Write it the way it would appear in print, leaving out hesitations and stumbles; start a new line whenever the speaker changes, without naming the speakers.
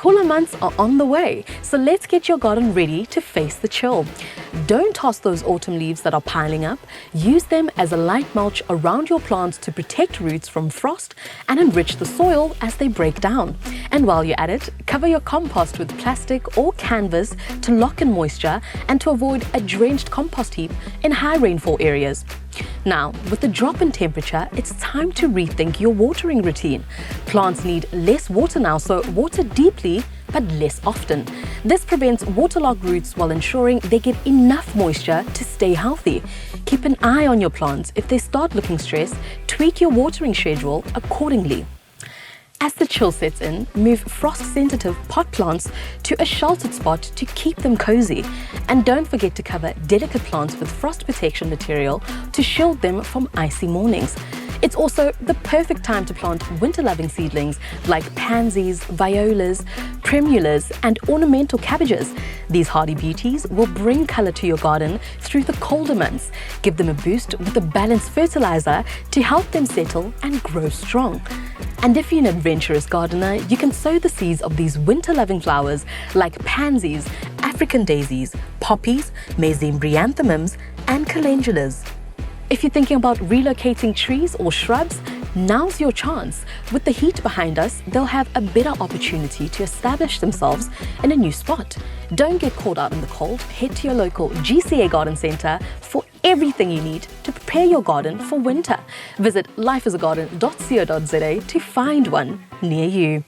Cooler months are on the way, so let's get your garden ready to face the chill. Don't toss those autumn leaves that are piling up. Use them as a light mulch around your plants to protect roots from frost and enrich the soil as they break down. And while you're at it, cover your compost with plastic or canvas to lock in moisture and to avoid a drenched compost heap in high rainfall areas. Now, with the drop in temperature, it's time to rethink your watering routine. Plants need less water now, so water deeply but less often. This prevents waterlogged roots while ensuring they get enough moisture to stay healthy. Keep an eye on your plants. If they start looking stressed, tweak your watering schedule accordingly. As the chill sets in, move frost-sensitive pot plants to a sheltered spot to keep them cozy. And don't forget to cover delicate plants with frost protection material to shield them from icy mornings. It's also the perfect time to plant winter-loving seedlings like pansies, violas, primulas, and ornamental cabbages. These hardy beauties will bring color to your garden through the colder months. Give them a boost with a balanced fertilizer to help them settle and grow strong. And if you're an adventurous gardener, you can sow the seeds of these winter-loving flowers like pansies, African daisies, poppies, mesembryanthemums, and calendulas. If you're thinking about relocating trees or shrubs, now's your chance. With the heat behind us, they'll have a better opportunity to establish themselves in a new spot. Don't get caught out in the cold. Head to your local GCA garden centre for everything you need to prepare your garden for winter. Visit lifeasagarden.co.za to find one near you.